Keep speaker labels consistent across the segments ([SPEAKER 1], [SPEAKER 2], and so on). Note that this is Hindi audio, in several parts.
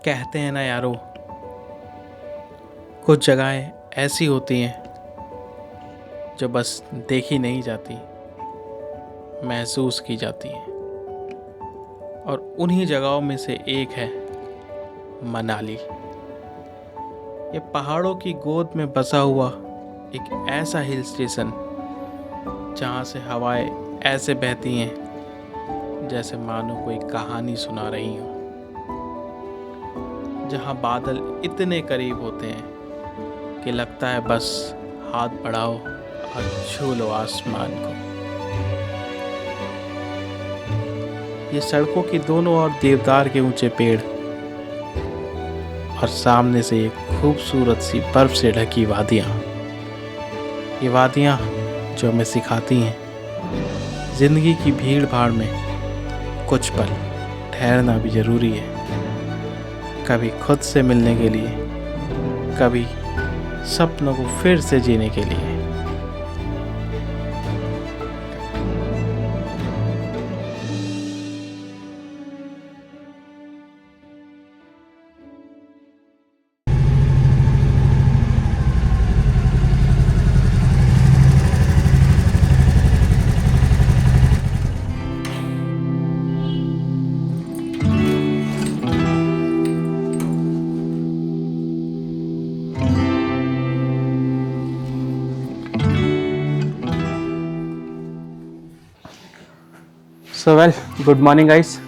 [SPEAKER 1] कहते हैं ना यारो, कुछ जगहें ऐसी होती हैं जो बस देखी नहीं जाती, महसूस की जाती हैं। और उन्हीं जगहों में से एक है मनाली। ये पहाड़ों की गोद में बसा हुआ एक ऐसा हिल स्टेशन जहाँ से हवाएं ऐसे बहती हैं जैसे मानो कोई कहानी सुना रही हो। जहाँ बादल इतने करीब होते हैं कि लगता है बस हाथ बढ़ाओ और छू लो आसमान को। ये सड़कों की दोनों ओर देवदार के ऊंचे पेड़ और सामने से एक खूबसूरत सी बर्फ से ढकी वादियाँ। ये वादियाँ जो हमें सिखाती हैं जिंदगी की भीड़ भाड़ में कुछ पल ठहरना भी जरूरी है। कभी खुद से मिलने के लिए, कभी सपनों को फिर से जीने के लिए। So well, good morning guys.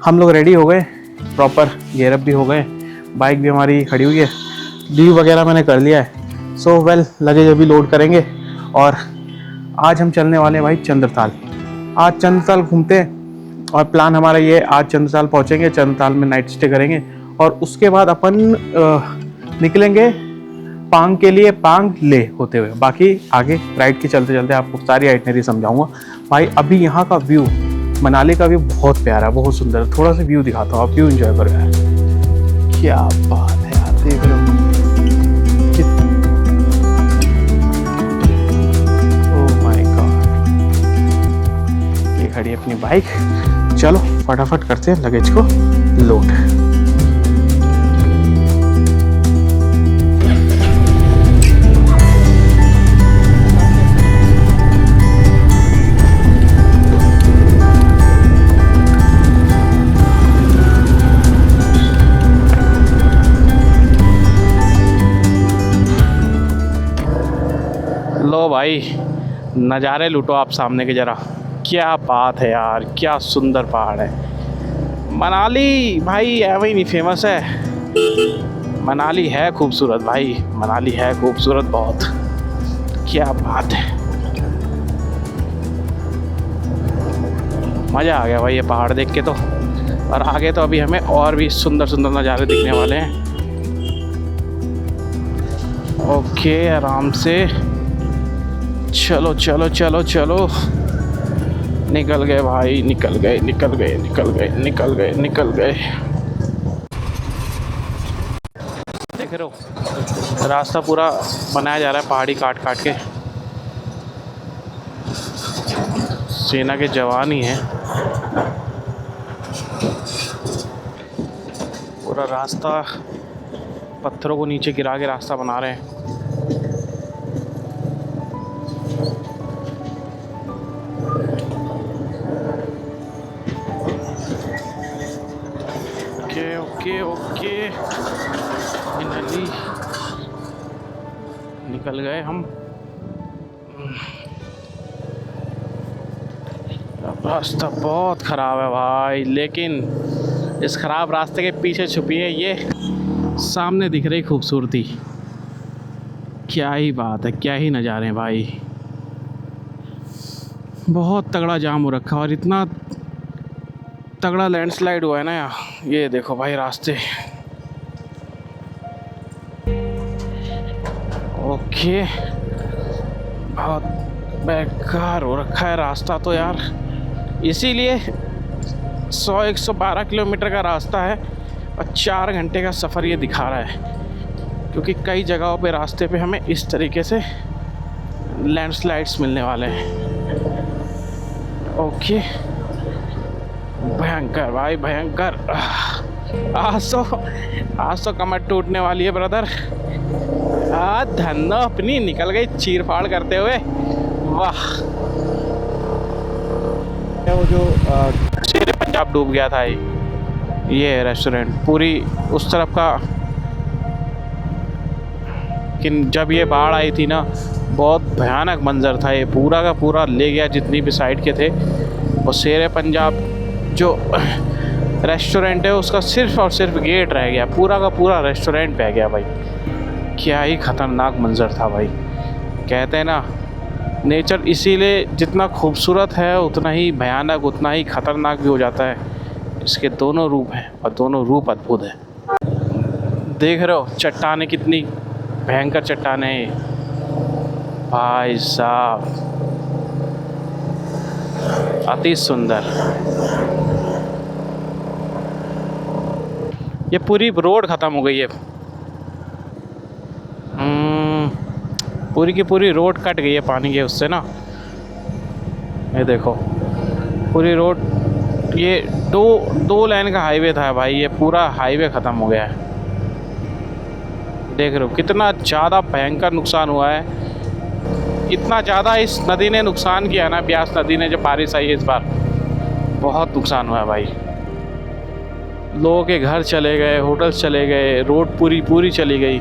[SPEAKER 1] हम लोग रेडी हो गए, प्रॉपर गेयरअप भी हो गए, बाइक भी हमारी खड़ी हुई है, ड्यू वगैरह मैंने कर लिया है। सो वेल, लगेज अभी लोड करेंगे और आज हम चलने वाले हैं भाई चंद्रताल। आज चंद्रताल घूमते हैं और प्लान हमारा ये है, आज चंद्रताल पहुँचेंगे, चंद्रताल में नाइट स्टे करेंगे और उसके बाद अपन निकलेंगे पांग के लिए, पांग ले होते हुए। बाकी आगे राइड की चलते चलते आपको सारी आइटनरी समझाऊंगा। भाई अभी यहाँ का व्यू, मनाली का व्यू बहुत प्यारा है, बहुत सुंदर है। थोड़ा सा व्यू दिखाता हूँ, आप व्यू एंजॉय करो यार। क्या बात है यार, देख लो। ओह माय गॉड, ये खड़ी है अपनी बाइक। चलो फटाफट करते हैं लगेज को लोड। लो भाई, नज़ारे लूटो आप सामने के ज़रा। क्या बात है यार, क्या सुंदर पहाड़ है। मनाली भाई एवं ही नहीं फेमस है, मनाली है खूबसूरत भाई, मनाली है खूबसूरत बहुत। क्या बात है, मज़ा आ गया भाई ये पहाड़ देख के तो। और आगे तो अभी हमें और भी सुंदर सुंदर नज़ारे दिखने वाले हैं। ओके, आराम से चलो चलो चलो चलो। निकल गए भाई, निकल गए निकल गए निकल गए निकल गए निकल गए। देख रहे हो रास्ता पूरा बनाया जा रहा है पहाड़ी काट काट के। सेना के जवान ही हैं। पूरा रास्ता पत्थरों को नीचे गिरा के रास्ता बना रहे हैं। ओके ओके, फाइनली निकल गए हम। रास्ता बहुत ख़राब है भाई, लेकिन इस ख़राब रास्ते के पीछे छुपी है ये सामने दिख रही खूबसूरती। क्या ही बात है, क्या ही नज़ारे हैं भाई। बहुत तगड़ा जाम हो रखा है और इतना तगड़ा लैंडस्लाइड हुआ है ना यार। ये देखो भाई रास्ते। ओके, बहुत बेकार हो रखा है रास्ता तो यार। इसीलिए 100-112 किलोमीटर का रास्ता है और 4 घंटे का सफ़र ये दिखा रहा है, क्योंकि कई जगहों पे रास्ते पे हमें इस तरीके से लैंडस्लाइड्स मिलने वाले हैं। ओके, भयंकर भाई भयंकर। आज तो कमर टूटने वाली है ब्रदर। धन्नो अपनी निकल गई चीर फाड़ करते हुए। वाह, वो जो शेर पंजाब डूब गया था ये है रेस्टोरेंट पूरी उस तरफ का। लेकिन जब ये बाढ़ आई थी ना, बहुत भयानक मंजर था। ये पूरा का पूरा ले गया जितनी भी साइड के थे। और शेर पंजाब जो रेस्टोरेंट है उसका सिर्फ और सिर्फ गेट रह गया, पूरा का पूरा रेस्टोरेंट बह गया भाई। क्या ही खतरनाक मंजर था भाई। कहते हैं ना, नेचर इसीलिए जितना खूबसूरत है उतना ही भयानक, उतना ही खतरनाक भी हो जाता है। इसके दोनों रूप हैं और दोनों रूप अद्भुत है। देख रहे हो चट्टानें, कितनी भयंकर चट्टानें हैं भाई साहब, अति सुंदर। ये पूरी रोड ख़त्म हो गई है, पूरी की पूरी रोड कट गई है पानी के उससे ना। ये देखो पूरी रोड, ये दो लाइन का हाईवे था भाई, ये पूरा हाईवे ख़त्म हो गया है। देख रहे हो कितना ज़्यादा भयंकर नुकसान हुआ है। इतना ज़्यादा इस नदी ने नुकसान किया ना, ब्यास नदी ने, जब बारिश आई है इस बार बहुत नुकसान हुआ है भाई। लोगों के घर चले गए, होटल चले गए, रोड पूरी चली गई।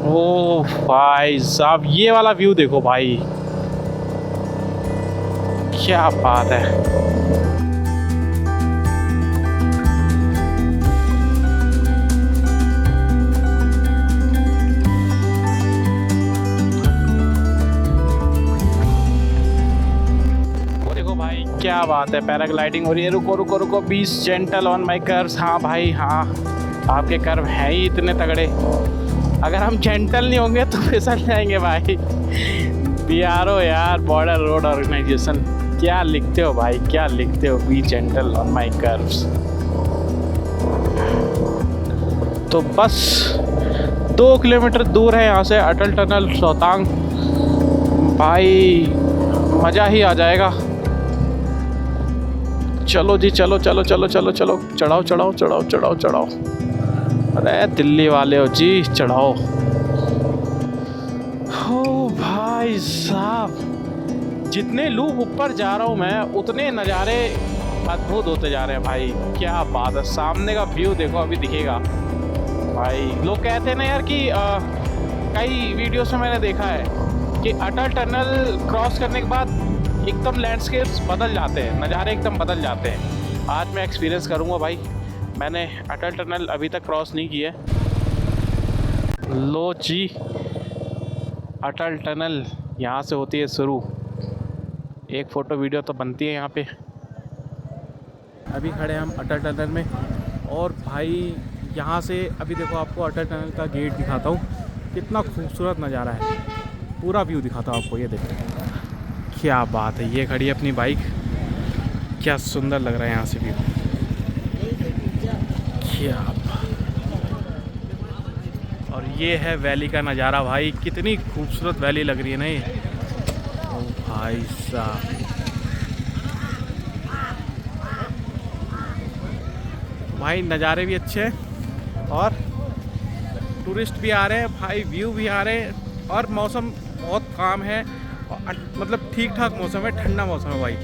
[SPEAKER 1] ओ भाई साहब, ये वाला व्यू देखो भाई, क्या बात है। क्या बात है, पैराग्लाइडिंग हो रही है। रुको रुको रुको, 20 जेंटल ऑन माई कर्व्स। हाँ भाई हाँ, आपके कर्व हैं ही इतने तगड़े, अगर हम जेंटल नहीं होंगे तो फिसल जाएंगे भाई। BRO यार, बॉर्डर रोड ऑर्गेनाइजेशन, क्या लिखते हो भाई, क्या लिखते हो, B gentle on my curves. तो बस 2 किलोमीटर दूर है यहाँ से अटल टनल रोहतांग। भाई मज़ा ही आ जाएगा। चलो जी, चलो चलो चलो चलो चलो, चढ़ाओ चढ़ाओ चढ़ाओ चढ़ाओ चढ़ाओ। अरे दिल्ली वाले हो जी, चढ़ाओ। हो भाई साहब, जितने लूप ऊपर जा रहा हूँ मैं, उतने नज़ारे अद्भुत होते जा रहे हैं भाई। क्या बात है, सामने का व्यू देखो, अभी दिखेगा भाई। लोग कहते हैं ना यार कि कई वीडियोस में मैंने देखा है कि अटल टनल क्रॉस करने के बाद एकदम लैंडस्केप्स बदल जाते हैं, नज़ारे एकदम बदल जाते हैं। आज मैं एक्सपीरियंस करूँगा भाई। मैंने अटल टनल अभी तक क्रॉस नहीं की है। लो जी, अटल टनल यहाँ से होती है शुरू। एक फ़ोटो वीडियो तो बनती है यहाँ पे। अभी खड़े हम अटल टनल में, और भाई यहाँ से अभी देखो आपको अटल टनल का गेट दिखाता हूँ। कितना खूबसूरत नज़ारा है, पूरा व्यू दिखाता हूँ आपको। ये देखो क्या बात है, ये खड़ी है अपनी बाइक, क्या सुंदर लग रहा है यहाँ से व्यू। क्या, और ये है वैली का नज़ारा भाई, कितनी खूबसूरत वैली लग रही है ना ये। ओ भाई साहब, भाई नज़ारे भी अच्छे हैं और टूरिस्ट भी आ रहे हैं भाई, व्यू भी आ रहे हैं, और मौसम बहुत काम है, मतलब ठीक ठाक मौसम है, ठंडा मौसम है भाई,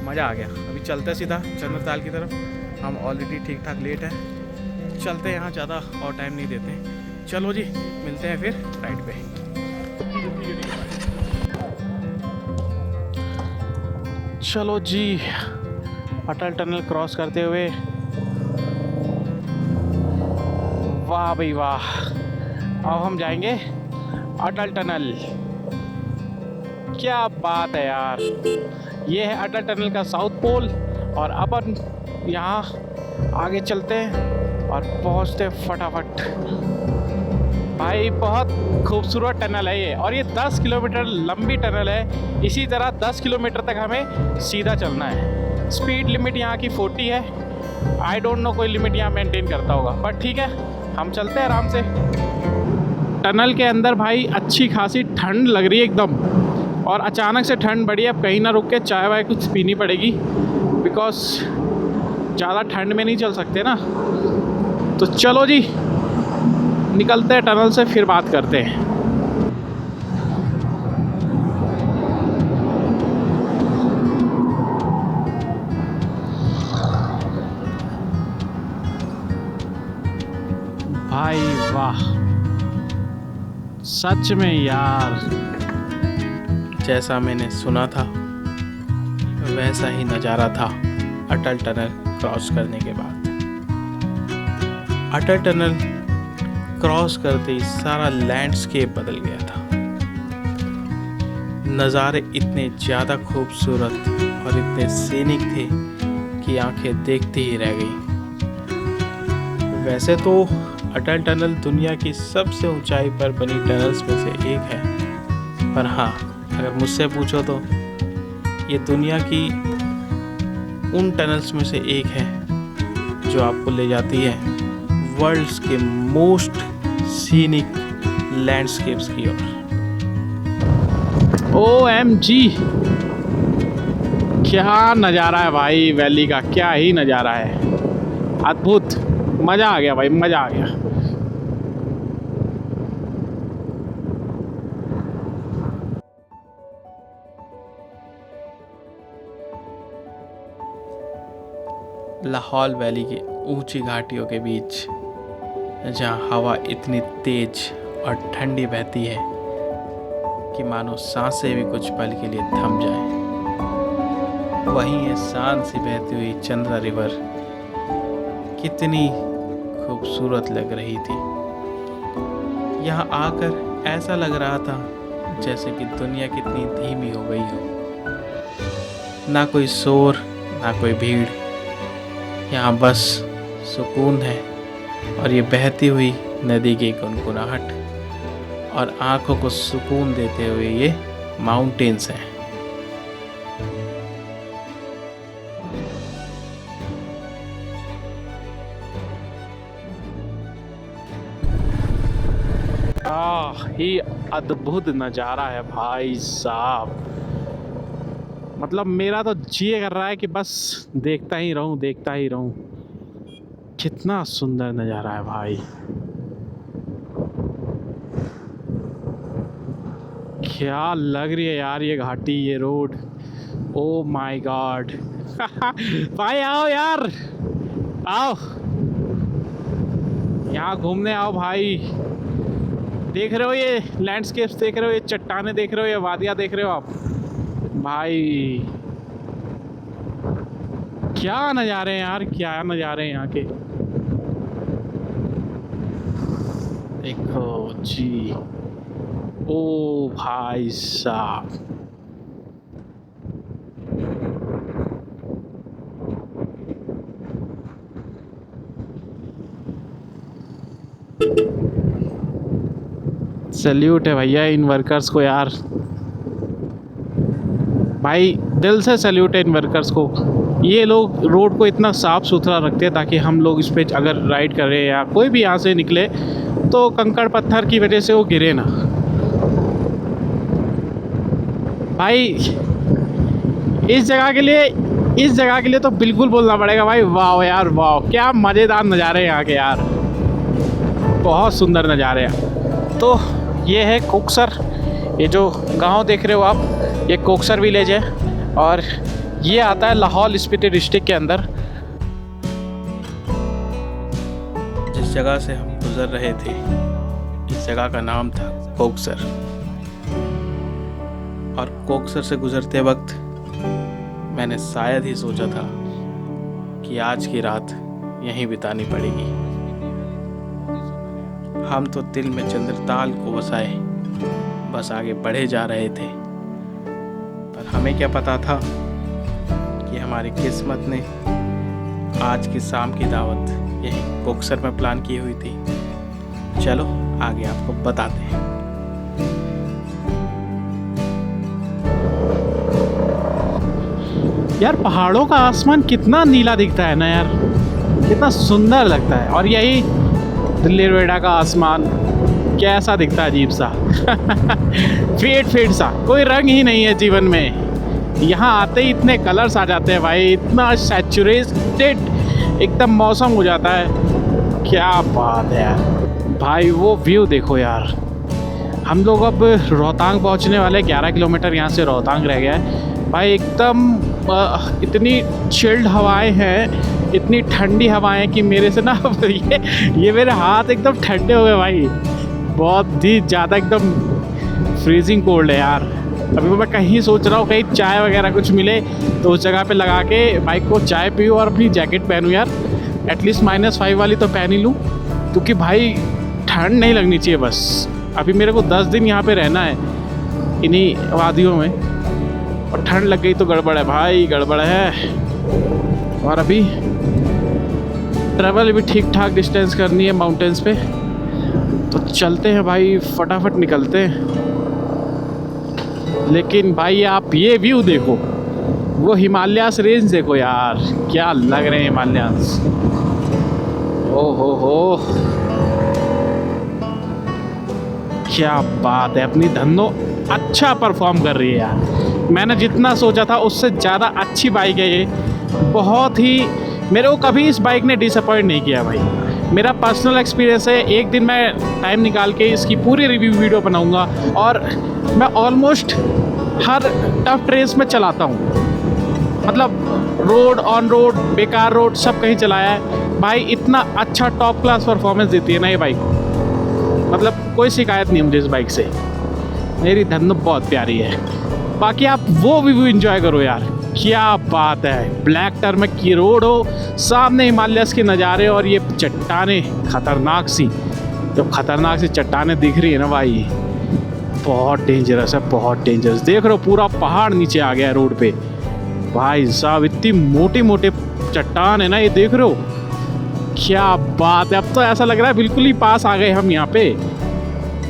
[SPEAKER 1] मज़ा आ गया। अभी चलते हैं सीधा चंद्रताल की तरफ, हम ऑलरेडी ठीक ठाक लेट हैं, चलते हैं यहाँ, ज़्यादा और टाइम नहीं देते हैं। चलो जी, मिलते हैं फिर राइड पे। चलो जी, अटल टनल क्रॉस करते हुए, वाह भाई वाह, अब हम जाएंगे अटल टनल। क्या बात है यार, ये है अटल टनल का साउथ पोल। और अपन यहाँ आगे चलते हैं और पहुँचते फटाफट। भाई बहुत खूबसूरत टनल है ये, और ये 10 किलोमीटर लंबी टनल है। इसी तरह 10 किलोमीटर तक हमें सीधा चलना है। स्पीड लिमिट यहाँ की 40 है। आई डोंट नो कोई लिमिट यहाँ मेंटेन करता होगा, बट ठीक है, हम चलते हैं आराम से। टनल के अंदर भाई अच्छी खासी ठंड लग रही है एकदम, और अचानक से ठंड बढ़ी। अब कहीं ना रुक के चाय वाय कुछ पीनी पड़ेगी, बिकॉज ज़्यादा ठंड में नहीं चल सकते ना, तो चलो जी निकलते हैं टनल से, फिर बात करते हैं। भाई वाह, सच में यार, जैसा मैंने सुना था वैसा ही नज़ारा था अटल टनल क्रॉस करने के बाद। अटल टनल क्रॉस करते ही सारा लैंडस्केप बदल गया था। नज़ारे इतने ज़्यादा खूबसूरत और इतने सीनिक थे कि आंखें देखती ही रह गई। वैसे तो अटल टनल दुनिया की सबसे ऊंचाई पर बनी टनल्स में से एक है, पर हाँ, अगर मुझसे पूछो तो ये दुनिया की उन टनल्स में से एक है जो आपको ले जाती है वर्ल्ड्स के मोस्ट सीनिक लैंडस्केप्स की ओर। OMG, क्या नज़ारा है भाई, वैली का क्या ही नज़ारा है, अद्भुत, मज़ा आ गया भाई, मज़ा आ गया। लाहौल वैली के ऊंची घाटियों के बीच जहां हवा इतनी तेज और ठंडी बहती है कि मानो सांसें भी कुछ पल के लिए थम जाए, वहीं ये शान सी बहती हुई चंद्रा रिवर कितनी खूबसूरत लग रही थी। यहाँ आकर ऐसा लग रहा था जैसे कि दुनिया कितनी धीमी हो गई हो, ना कोई शोर ना कोई भीड़, यहाँ बस सुकून है और ये बहती हुई नदी की गुनगुनाहट और आँखों को सुकून देते हुए ये माउंटेन्स हैं। ही अद्भुत नज़ारा है भाई साहब, मतलब मेरा तो जी कर रहा है कि बस देखता ही रहूं, देखता ही रहूं। कितना सुंदर नज़ारा है भाई, क्या लग रही है यार ये घाटी, ये रोड, ओ माय गॉड। भाई आओ यार, आओ यहाँ घूमने आओ भाई। देख रहे हो ये लैंडस्केप्स, देख रहे हो ये चट्टानें, देख रहे हो ये वादियाँ, देख रहे हो आप भाई, क्या नज़ारे हैं यार, क्या नज़ारे हैं यहाँ के। देखो जी, ओ भाई साहब, सैल्यूट है भैया इन वर्कर्स को यार, भाई दिल से सैल्यूट है इन वर्कर्स को। ये लोग रोड को इतना साफ़ सुथरा रखते हैं ताकि हम लोग इस पे अगर राइड कर रहे हैं या कोई भी यहाँ से निकले तो कंकड़ पत्थर की वजह से वो गिरे ना। भाई इस जगह के लिए तो बिल्कुल बोलना पड़ेगा भाई, वाह यार वाह, क्या मज़ेदार नज़ारे हैं यहाँ के यार, बहुत सुंदर नज़ारे हैं। तो ये है कोकसर, ये जो गांव देख रहे हो आप, ये कोकसर विलेज है और ये आता है लाहौल स्पीति डिस्ट्रिक्ट के अंदर। जिस जगह से हम गुजर रहे थे इस जगह का नाम था कोकसर, और कोकसर से गुजरते वक्त मैंने शायद ही सोचा था कि आज की रात यहीं बितानी पड़ेगी। हम तो दिल में चंद्रताल को बसाए बस आगे बढ़े जा रहे थे, पर हमें क्या पता था कि हमारी किस्मत ने आज की शाम की दावत यही कोकसर में प्लान की हुई थी। चलो आगे आपको बताते हैं। यार पहाड़ों का आसमान कितना नीला दिखता है ना यार, कितना सुंदर लगता है, और यही दिल्ली नोएडा का आसमान कैसा दिखता है, अजीब सा। फेड सा, कोई रंग ही नहीं है जीवन में। यहाँ आते ही इतने कलर्स आ जाते हैं भाई, इतना सैचुरेटेड एकदम मौसम हो जाता है। क्या बात है यार भाई, वो व्यू देखो यार। हम लोग अब रोहतांग पहुंचने वाले, 11 किलोमीटर यहाँ से रोहतांग रह गया है भाई। एकदम इतनी चिल्ड हवाएं हैं, इतनी ठंडी हवाएं कि मेरे से ना ये मेरे हाथ एकदम ठंडे हो गए भाई। बहुत ही ज़्यादा एकदम फ्रीजिंग कोल्ड है यार। अभी मैं कहीं सोच रहा हूँ कहीं चाय वगैरह कुछ मिले तो उस जगह पे लगा के बाइक को चाय पीऊँ और अपनी जैकेट पहनूँ यार। एटलीस्ट -5 वाली तो पहन ही लूँ, क्योंकि भाई ठंड नहीं लगनी चाहिए बस। अभी मेरे को 10 दिन यहाँ पे रहना है इन्हीं वादियों में, और ठंड लग गई तो गड़बड़ है भाई, गड़बड़ है। और अभी ट्रैवल भी ठीक ठाक डिस्टेंस करनी है माउंटेन्स पे, तो चलते हैं भाई, फटाफट निकलते हैं। लेकिन भाई आप ये व्यू देखो, वो हिमालयास रेंज देखो यार, क्या लग रहे हैं हिमालयास। ओ हो, क्या बात है। अपनी धन्नो अच्छा परफॉर्म कर रही है यार। मैंने जितना सोचा था उससे ज़्यादा अच्छी बाइक है ये। बहुत ही, मेरे को कभी इस बाइक ने डिसअपॉइंट नहीं किया भाई। मेरा पर्सनल एक्सपीरियंस है। एक दिन मैं टाइम निकाल के इसकी पूरी रिव्यू वीडियो बनाऊंगा, और मैं ऑलमोस्ट हर टफ ट्रेस में चलाता हूँ, मतलब रोड, ऑन रोड, बेकार रोड, सब कहीं चलाया है भाई। इतना अच्छा टॉप क्लास परफॉर्मेंस देती है ना ये बाइक, मतलब कोई शिकायत नहीं मुझे इस बाइक से। मेरी धन्नो बहुत प्यारी है। बाकी आप वो व्यू एंजॉय करो यार, क्या बात है। ब्लैक टर्मक की रोड हो, सामने हिमालयस के नज़ारे, और ये चट्टाने खतरनाक सी, जब खतरनाक सी चट्टाने दिख रही है ना भाई, बहुत डेंजरस है, बहुत डेंजरस। देख रहे हो पूरा पहाड़ नीचे आ गया है रोड पे भाई साहब। इतनी मोटे मोटे चट्टान है ना ये, देख रहे हो, क्या बात है। अब तो ऐसा लग रहा है बिल्कुल ही पास आ गए हम यहाँ पे।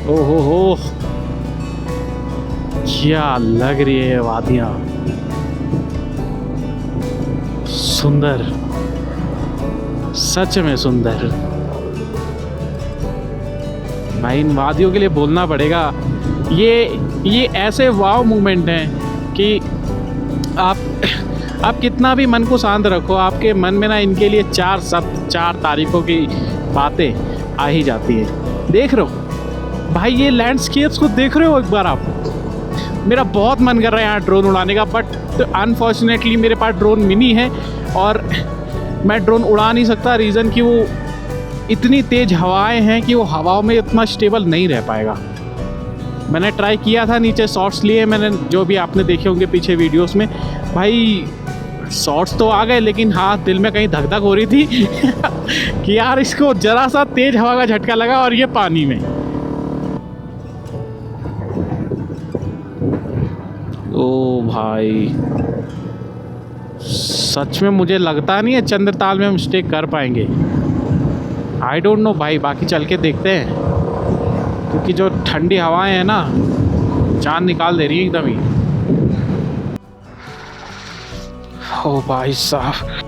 [SPEAKER 1] ओ हो, क्या लग रही है वादियाँ, सुंदर, सच में सुंदर भाई। इन वादियों के लिए बोलना पड़ेगा, ये ऐसे वाव मूवमेंट हैं कि आप कितना भी मन को शांत रखो, आपके मन में ना इनके लिए 4 शब्द, 4 तारीखों की बातें आ ही जाती है। देख रहे हो भाई, ये लैंडस्केप्स को देख रहे हो एक बार आप। मेरा बहुत मन कर रहा है यहाँ ड्रोन उड़ाने का, बट अनफॉर्चुनेटली मेरे पास ड्रोन मिनी है और मैं ड्रोन उड़ा नहीं सकता। रीज़न कि वो इतनी तेज़ हवाएं हैं कि वो हवाओं में इतना स्टेबल नहीं रह पाएगा। मैंने ट्राई किया था, नीचे शॉट्स लिए मैंने, जो भी आपने देखे होंगे पीछे वीडियोस में भाई, शॉट्स तो आ गए, लेकिन हाँ दिल में कहीं धक धक हो रही थी कि यार इसको ज़रा सा तेज़ हवा का झटका लगा और ये पानी में। ओ भाई, सच में मुझे लगता नहीं है चंद्रताल में हम स्टे कर पाएंगे। आई डोंट नो भाई, बाकी चल के देखते हैं, क्योंकि जो ठंडी हवाएं हैं ना, जान निकाल दे रही है एकदम ही। ओ भाई साहब,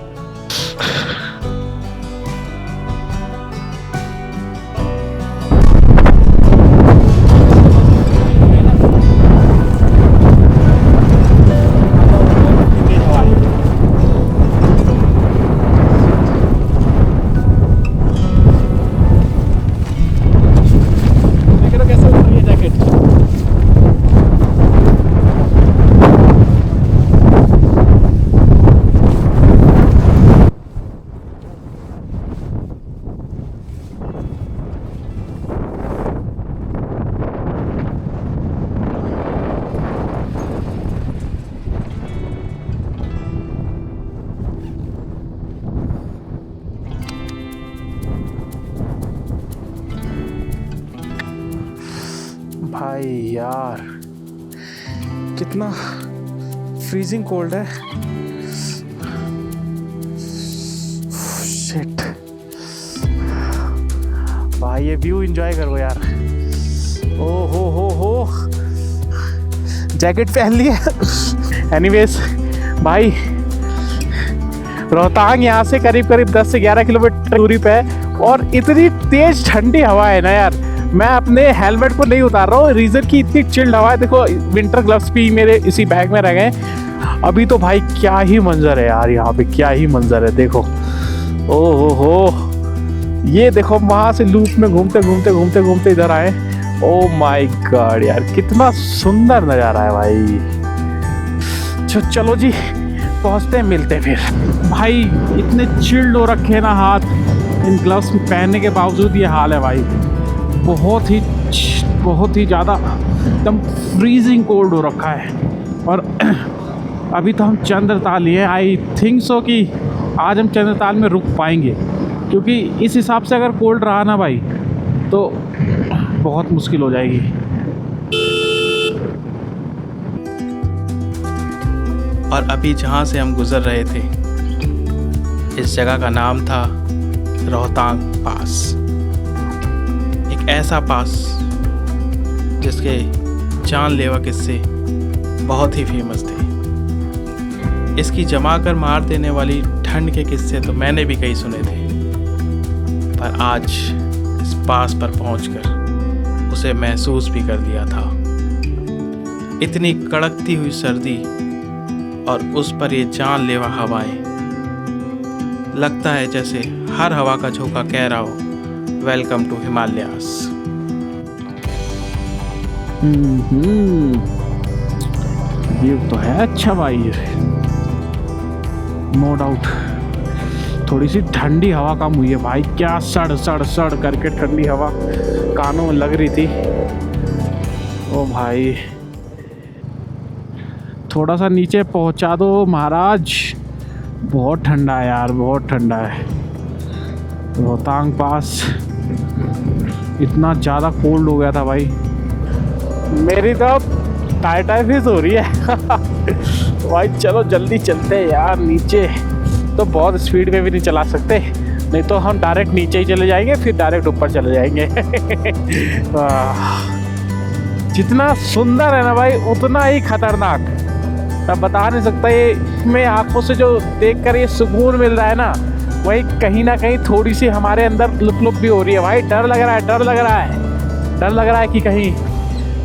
[SPEAKER 1] भाई यार कितना फ्रीजिंग कोल्ड है। शिट भाई, ये व्यू एंजॉय करो यार। ओ हो, जैकेट पहन ली है। एनीवेज भाई, रोहतांग यहाँ से करीब 10 से 11 किलोमीटर दूरी पे है, और इतनी तेज ठंडी हवा है ना यार, मैं अपने हेलमेट को नहीं उतार रहा हूँ। रीजन की इतनी चिल्ड हवा है। देखो विंटर ग्लव्स भी मेरे इसी बैग में रह गए। अभी तो भाई क्या ही मंजर है यार, यहाँ पे क्या ही मंजर है। देखो ओ हो, ये देखो वहां से लूप में घूमते घूमते घूमते घूमते इधर आए। ओ माय गॉड यार, कितना सुंदर नजारा है भाई। चलो जी, पहुंचते हैं, मिलते हैं फिर। भाई इतने चिल्ड हो रखे ना हाथ, इन ग्लव्स पहनने के बावजूद ये हाल है भाई। बहुत ही ज़्यादा एकदम फ्रीजिंग कोल्ड हो रखा है। और अभी तो हम चंद्रताल ही है। आई थिंक सो कि आज हम चंद्रताल में रुक पाएंगे, क्योंकि इस हिसाब से अगर कोल्ड रहा ना भाई तो बहुत मुश्किल हो जाएगी।
[SPEAKER 2] और अभी जहाँ से हम गुज़र रहे थे, इस जगह का नाम था रोहतांग पास। एक ऐसा पास जिसके जानलेवा किस्से बहुत ही फेमस थे। इसकी जमा कर मार देने वाली ठंड के किस्से तो मैंने भी कई सुने थे, पर आज इस पास पर पहुंचकर उसे महसूस भी कर लिया था। इतनी कड़कती हुई सर्दी और उस पर ये जानलेवा हवाएं, लगता है जैसे हर हवा का झोंका कह रहा हो, वेलकम टू हिमालयास।
[SPEAKER 1] व्यू तो है अच्छा भाई, नो डाउट। थोड़ी सी ठंडी हवा कम हुई है भाई, क्या सड़ सड़ सड़ करके ठंडी हवा कानों में लग रही थी। ओ भाई थोड़ा सा नीचे पहुंचा दो महाराज, बहुत ठंडा है यार, बहुत ठंडा है। रोहतांग पास इतना ज़्यादा कोल्ड हो गया था भाई, मेरी तो टाइफाइड हो रही है। भाई चलो जल्दी चलते हैं यार नीचे, तो बहुत स्पीड में भी नहीं चला सकते, नहीं तो हम डायरेक्ट नीचे ही चले जाएंगे, फिर डायरेक्ट ऊपर चले जाएंगे। जितना सुंदर है ना भाई उतना ही खतरनाक, मैं बता नहीं सकता। ये में आंखों से जो देखकर ये सुकून मिल रहा है ना, वही कहीं ना कहीं थोड़ी सी हमारे अंदर लुप भी हो रही है भाई। डर लग रहा है, डर लग रहा है, डर लग रहा है कि कहीं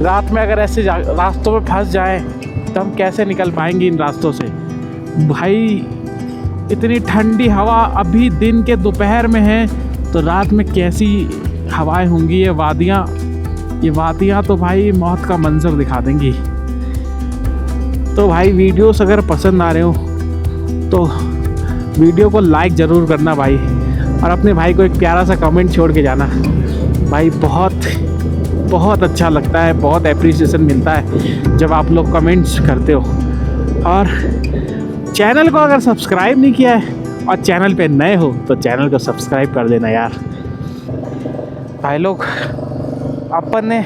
[SPEAKER 1] रात में अगर ऐसे रास्तों में फंस जाए तो हम कैसे निकल पाएंगे इन रास्तों से। भाई इतनी ठंडी हवा अभी दिन के दोपहर में है, तो रात में कैसी हवाएं होंगी। ये वादियाँ तो भाई मौत का मंजर दिखा देंगी। तो भाई वीडियोस अगर पसंद आ रहे हो तो वीडियो को लाइक ज़रूर करना भाई, और अपने भाई को एक प्यारा सा कमेंट छोड़ के जाना भाई। बहुत अच्छा लगता है, बहुत एप्रिसिएशन मिलता है जब आप लोग कमेंट्स करते हो। और चैनल को अगर सब्सक्राइब नहीं किया है और चैनल पे नए हो तो चैनल को सब्सक्राइब कर देना यार। भाई लोग अपन ने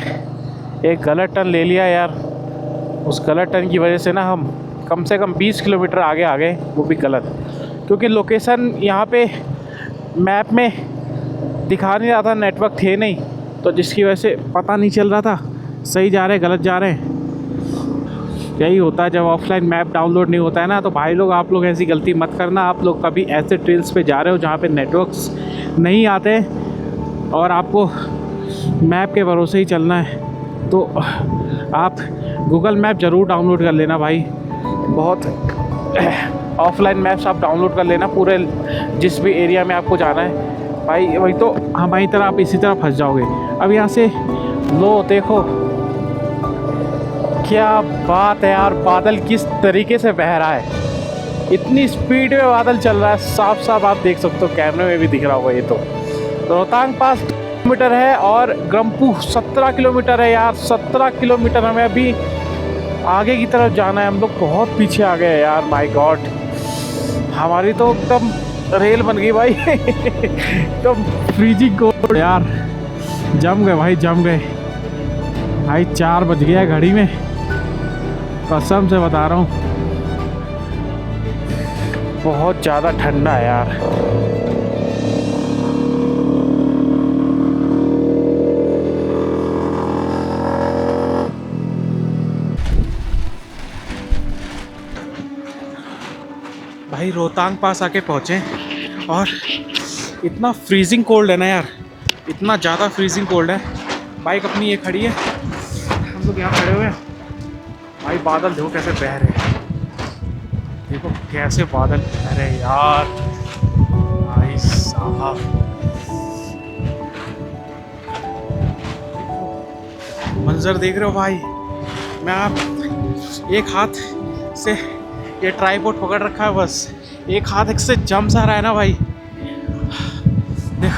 [SPEAKER 1] एक गलत टर्न ले लिया यार, उस गलत टर्न की वजह से ना हम कम से कम 20 किलोमीटर आगे आ गए, वो भी गलत, क्योंकि लोकेशन यहाँ पे मैप में दिखा नहीं रहा था, नेटवर्क थे नहीं, तो जिसकी वजह से पता नहीं चल रहा था सही जा रहे गलत जा रहे हैं। यही होता है जब ऑफलाइन मैप डाउनलोड नहीं होता है ना। तो भाई लोग आप लोग ऐसी गलती मत करना। आप लोग कभी ऐसे ट्रेल्स पे जा रहे हो जहाँ पे नेटवर्क्स नहीं आते और आपको मैप के भरोसे ही चलना है, तो आप गूगल मैप ज़रूर डाउनलोड कर लेना भाई। बहुत ऑफलाइन मैप्स आप डाउनलोड कर लेना, पूरे जिस भी एरिया में आपको जाना है भाई, वही तो हमारी तरह आप इसी तरह फंस जाओगे। अब यहाँ से लो देखो क्या बात है यार, बादल किस तरीके से बह रहा है, इतनी स्पीड में बादल चल रहा है, साफ साफ आप देख सकते हो, कैमरे में भी दिख रहा होगा। ये तो रोहतांग पास किलोमीटर है और ग्रम्पू 17 किलोमीटर है यार। 17 किलोमीटर हमें अभी आगे की तरफ जाना है। हम लोग बहुत पीछे आ गए यार, माय गॉड। हमारी तो एकदम रेल बन गई भाई। एकदम फ्रीजिंग कोल्ड यार, जम गए भाई, जम गए भाई। 4 बज गया घड़ी में, कसम से बता रहा हूँ, बहुत ज़्यादा ठंडा है यार। भाई रोहतांग पास आके पहुँचे और इतना फ्रीजिंग कोल्ड है ना यार, इतना ज़्यादा फ्रीजिंग कोल्ड है। बाइक अपनी ये खड़ी है, हम लोग यहाँ खड़े हुए हैं भाई। बादल देखो कैसे बह रहे हैं, देखो कैसे बादल बह रहे हैं यार भाई।
[SPEAKER 2] वाह, मंजर देख रहे हो भाई। मैं आप एक हाथ से ये ट्राइपॉड पकड़ रखा है, बस एक हाथ एक से जम सा रहा है ना भाई। देख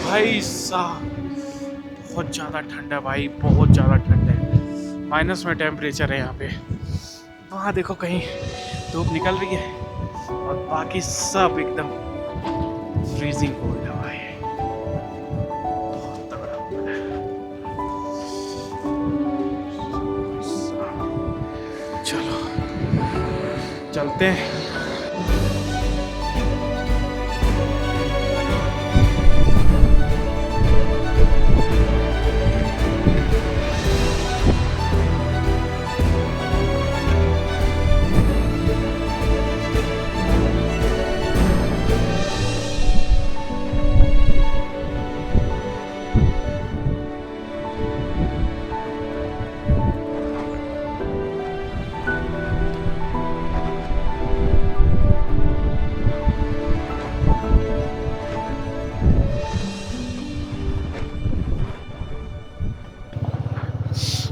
[SPEAKER 2] भाई साहब, बहुत ज़्यादा ठंड है भाई, बहुत ज़्यादा ठंड है। माइनस में टेम्परेचर है यहाँ पे। वहाँ देखो कहीं धूप निकल रही है और बाकी सब एकदम फ्रीजिंग कोल्ड है भाई। बहुत तगड़ा कोल्ड है। चलो चलते हैं।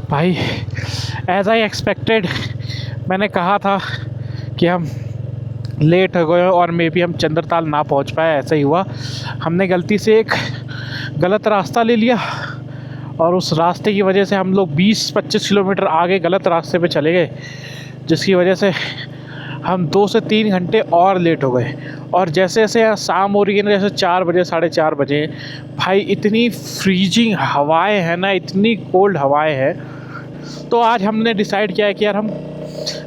[SPEAKER 2] भाई एज आई एक्सपेक्टेड, मैंने कहा था कि हम लेट हो गए और मे बी हम चंद्रताल ना पहुंच पाए, ऐसा ही हुआ। हमने गलती से एक गलत रास्ता ले लिया और उस रास्ते की वजह से हम लोग 20-25 किलोमीटर आगे गलत रास्ते पे चले गए, जिसकी वजह से हम 2 से 3 घंटे और लेट हो गए। और जैसे जैसे शाम हो रही है ना, जैसे 4 बजे 4:30 बजे, भाई इतनी फ्रीजिंग हवाएं हैं ना, इतनी कोल्ड हवाएं हैं। तो आज हमने डिसाइड किया है कि यार हम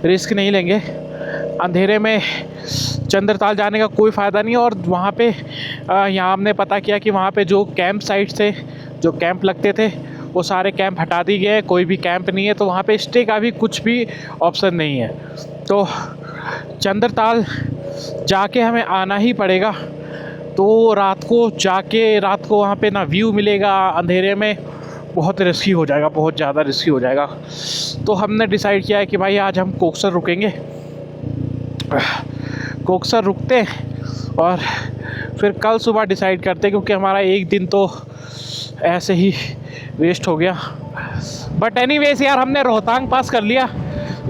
[SPEAKER 2] रिस्क नहीं लेंगे, अंधेरे में चंद्रताल जाने का कोई फ़ायदा नहीं है। और वहाँ पे यहाँ हमने पता किया कि वहाँ पे जो कैंप साइट थे, जो कैंप लगते थे, वो सारे कैंप हटा दिए गए, कोई भी कैंप नहीं है। तो वहाँ पे स्टे का भी कुछ भी ऑप्शन नहीं है। तो चंद्रताल जाके हमें आना ही पड़ेगा। तो रात को वहाँ पे ना व्यू मिलेगा, अंधेरे में बहुत रिस्की हो जाएगा, बहुत ज़्यादा रिस्की हो जाएगा। तो हमने डिसाइड किया है कि भाई आज हम कोकसर रुकेंगे, कोकसर रुकते और फिर कल सुबह डिसाइड करते, क्योंकि हमारा एक दिन तो ऐसे ही वेस्ट हो गया। बट एनीवेज यार, हमने रोहतांग पास कर लिया।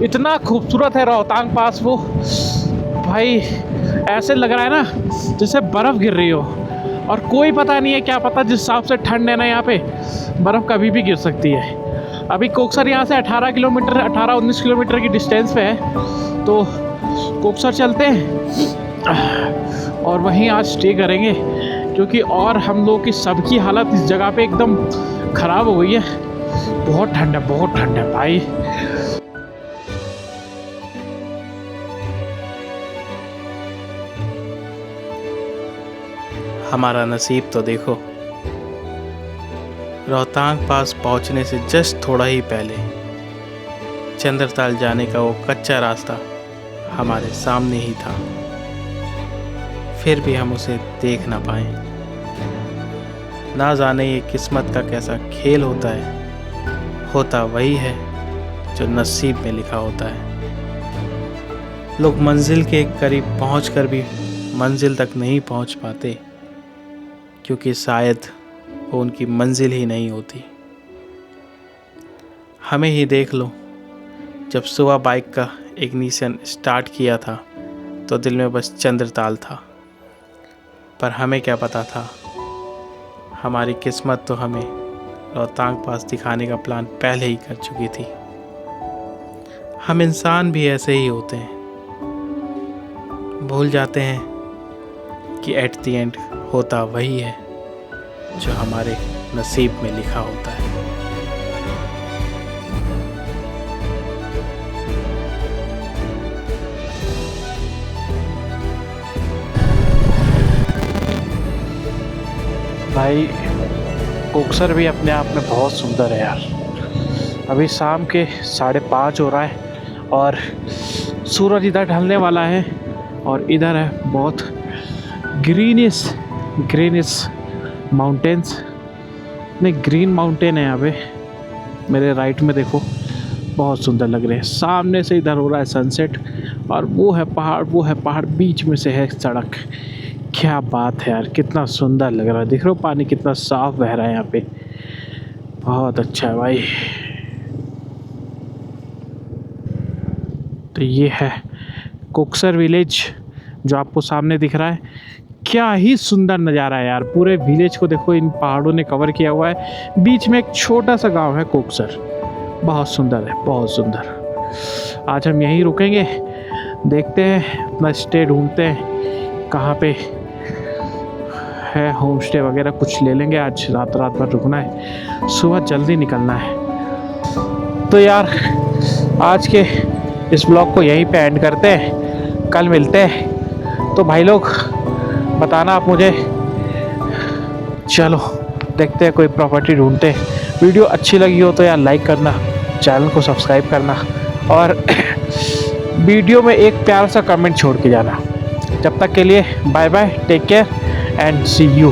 [SPEAKER 2] इतना खूबसूरत है रोहतांग पास, वो भाई ऐसे लग रहा है ना जैसे बर्फ़ गिर रही हो। और कोई पता नहीं है, क्या पता जिस हिसाब से ठंड है ना यहाँ पे, बर्फ़ कभी भी गिर सकती है। अभी कोकसर यहाँ से 18-19 किलोमीटर की डिस्टेंस पे है। तो कोकसर चलते हैं और वहीं आज स्टे करेंगे, क्योंकि और हम लोग की सबकी हालत इस जगह पे एकदम ख़राब हो गई है। बहुत ठंड है, बहुत ठंड है भाई।
[SPEAKER 3] हमारा नसीब तो देखो, रोहतांग पास पहुंचने से जस्ट थोड़ा ही पहले चंद्रताल जाने का वो कच्चा रास्ता हमारे सामने ही था, फिर भी हम उसे देख ना पाए। ना जाने ये किस्मत का कैसा खेल होता है। होता वही है जो नसीब में लिखा होता है। लोग मंजिल के करीब पहुंचकर भी मंजिल तक नहीं पहुंच पाते, क्योंकि शायद वो उनकी मंजिल ही नहीं होती। हमें ही देख लो, जब सुबह बाइक का इग्निशन स्टार्ट किया था तो दिल में बस चंद्रताल था, पर हमें क्या पता था, हमारी किस्मत तो हमें रोहतांग पास दिखाने का प्लान पहले ही कर चुकी थी। हम इंसान भी ऐसे ही होते हैं, भूल जाते हैं कि एट द एंड होता वही है जो हमारे नसीब में लिखा होता है।
[SPEAKER 1] भाई कोकसर भी अपने आप में बहुत सुंदर है यार। अभी शाम के 5:30 हो रहा है और सूरज इधर ढलने वाला है, और इधर है बहुत ग्रीनिश माउंटेन्स। नहीं, ग्रीन माउंटेन है यहाँ पे। मेरे राइट में देखो, बहुत सुंदर लग रहे हैं। सामने से इधर हो रहा है सनसेट और वो है पहाड़, बीच में से है सड़क। क्या बात है यार, कितना सुंदर लग रहा है। देख रहे हो पानी कितना साफ बह रहा है यहाँ पे, बहुत अच्छा है भाई। तो ये है कोकसर विलेज जो आपको सामने दिख रहा है। क्या ही सुंदर नज़ारा है यार, पूरे विलेज को देखो इन पहाड़ों ने कवर किया हुआ है। बीच में एक छोटा सा गांव है कोकसर, बहुत सुंदर है, बहुत सुंदर। आज हम यहीं रुकेंगे, देखते हैं अपना स्टे ढूंढते हैं कहाँ पे है होम स्टे वगैरह, कुछ ले लेंगे। आज रात भर रुकना है, सुबह जल्दी निकलना है। तो यार आज के इस ब्लॉग को यहीं पे एंड करते हैं, कल मिलते हैं। तो भाई लोग बताना आप मुझे, चलो देखते हैं कोई प्रॉपर्टी ढूंढते हैं। वीडियो अच्छी लगी हो तो यार लाइक करना, चैनल को सब्सक्राइब करना और वीडियो में एक प्यारा सा कमेंट छोड़ के जाना। जब तक के लिए bye bye, take care and see you.